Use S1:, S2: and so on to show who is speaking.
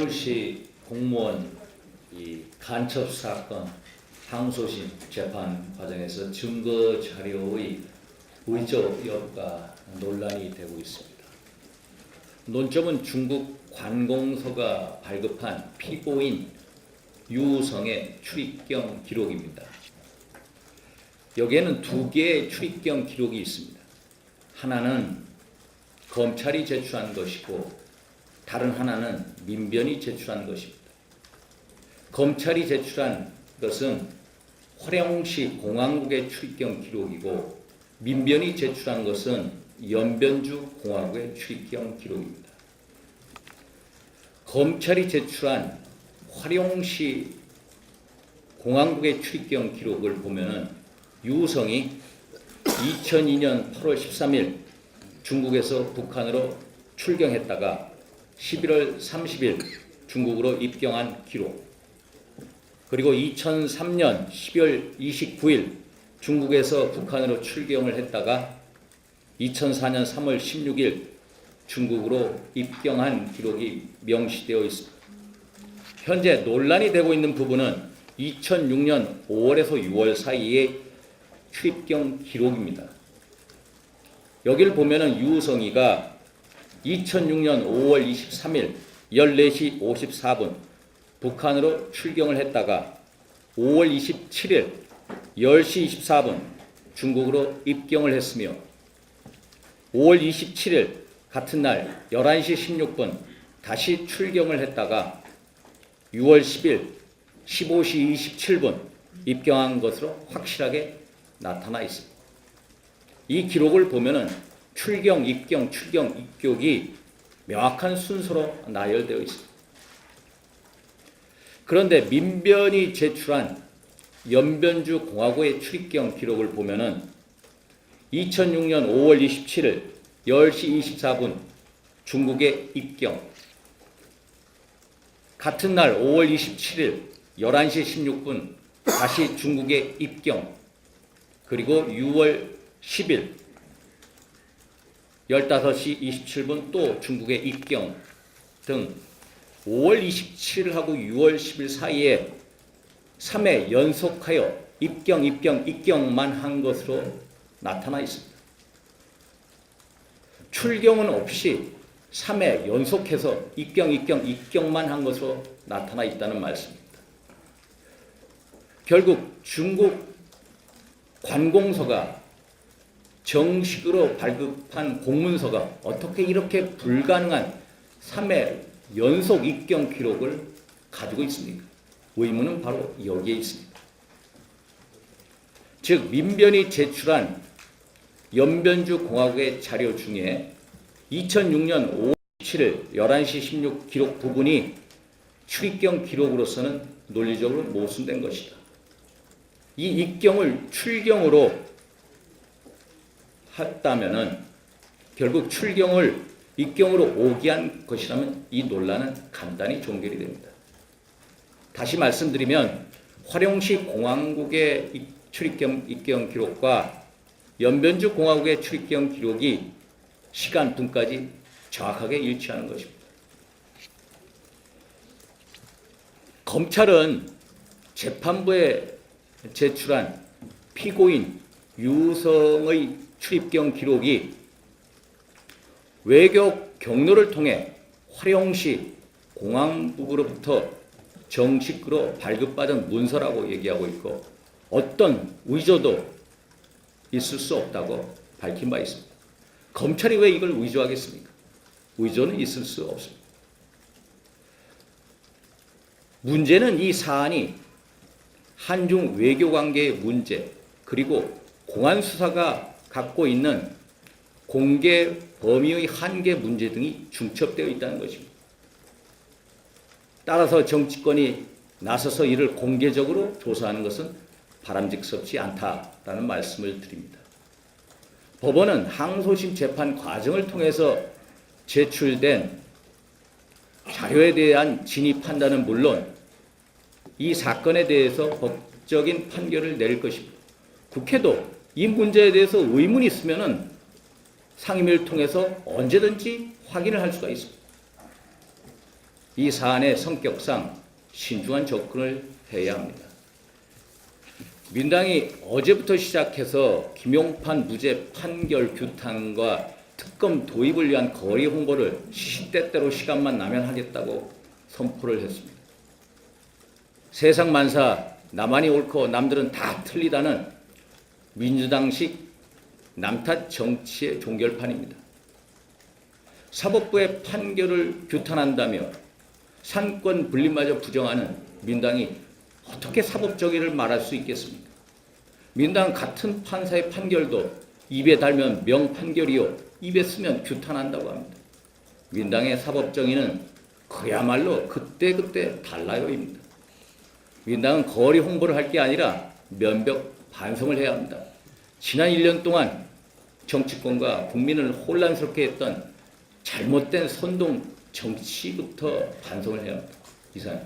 S1: 서울시 공무원 간첩 사건 항소심 재판 과정에서 증거 자료의 의조 여부가 논란이 되고 있습니다. 논점은 중국 관공서가 발급한 피고인 유우성의 출입경 기록입니다. 여기에는 두 개의 출입경 기록이 있습니다. 하나는 검찰이 제출한 것이고 다른 하나는 민변이 제출한 것입니다. 검찰이 제출한 것은 화령시 공항국의 출입경 기록이고 민변이 제출한 것은 연변주 공화국의 출입경 기록입니다. 검찰이 제출한 화령시 공항국의 출입경 기록을 보면은 유우성이 2002년 8월 13일 중국에서 북한으로 출경했다가 11월 30일 중국으로 입경한 기록, 그리고 2003년 12월 29일 중국에서 북한으로 출경을 했다가 2004년 3월 16일 중국으로 입경한 기록이 명시되어 있습니다. 현재 논란이 되고 있는 부분은 2006년 5월에서 6월 사이의 출입경 기록입니다. 여기를 보면은 유우성이가 2006년 5월 23일 14시 54분 북한으로 출경을 했다가 5월 27일 10시 24분 중국으로 입경을 했으며 5월 27일 같은 날 11시 16분 다시 출경을 했다가 6월 10일 15시 27분 입경한 것으로 확실하게 나타나 있습니다. 이 기록을 보면은 출경, 입경, 출경, 입경이 명확한 순서로 나열되어 있습니다. 그런데 민변이 제출한 연변주 공화국의 출입경 기록을 보면은 2006년 5월 27일 10시 24분 중국에 입경, 같은 날 5월 27일 11시 16분 다시 중국에 입경, 그리고 6월 10일 15시 27분 또 중국에 입경 등 5월 27일하고 6월 10일 사이에 3회 연속하여 입경, 입경, 입경만 한 것으로 나타나 있습니다. 출경은 없이 3회 연속해서 입경, 입경, 입경만 한 것으로 나타나 있다는 말씀입니다. 결국 중국 관공서가 정식으로 발급한 공문서가 어떻게 이렇게 불가능한 3회 연속 입경 기록을 가지고 있습니까? 의문은 바로 여기에 있습니다. 즉 민변이 제출한 연변주 공화국의 자료 중에 2006년 5월 17일 11시 16 기록 부분이 출입경 기록으로서는 논리적으로 모순된 것이다. 이 입경을 출경으로 했다면은 결국 출경을 입경으로 오게 한 것이라면 이 논란은 간단히 종결이 됩니다. 다시 말씀드리면 화령시 공항국의 출입경 입경 기록과 연변주 공화국의 출입경 기록이 시간 분까지 정확하게 일치하는 것입니다. 검찰은 재판부에 제출한 피고인 유우성의 출입경 기록이 외교 경로를 통해 화령시 공항국으로부터 정식으로 발급받은 문서라고 얘기하고 있고 어떤 의조도 있을 수 없다고 밝힌 바 있습니다. 검찰이 왜 이걸 의조하겠습니까? 의조는 있을 수 없습니다. 문제는 이 사안이 한중 외교관계의 문제, 그리고 공안수사가 갖고 있는 공개 범위의 한계 문제 등이 중첩되어 있다는 것입니다. 따라서 정치권이 나서서 이를 공개적으로 조사하는 것은 바람직스럽지 않다라는 말씀을 드립니다. 법원은 항소심 재판 과정을 통해서 제출된 자료에 대한 진위 판단은 물론 이 사건에 대해서 법적인 판결을 내릴 것입니다. 국회도 이 문제에 대해서 의문이 있으면은 상임위를 통해서 언제든지 확인을 할 수가 있습니다. 이 사안의 성격상 신중한 접근을 해야 합니다. 민당이 어제부터 시작해서 김용판 무죄 판결 규탄과 특검 도입을 위한 거리 홍보를 시시때때로 시간만 나면 하겠다고 선포를 했습니다. 세상 만사 나만이 옳고 남들은 다 틀리다는 민주당식 남탓 정치의 종결판입니다. 사법부의 판결을 규탄한다며 상권 분립마저 부정하는 민당이 어떻게 사법정의를 말할 수 있겠습니까? 민당 같은 판사의 판결도 입에 달면 명판결이요, 입에 쓰면 규탄한다고 합니다. 민당의 사법정의는 그야말로 그때그때 달라요입니다. 민당은 거리 홍보를 할 게 아니라 면벽 반성을 해야 합니다. 지난 1년 동안 정치권과 국민을 혼란스럽게 했던 잘못된 선동 정치부터 반성을 해야 합니다. 이상.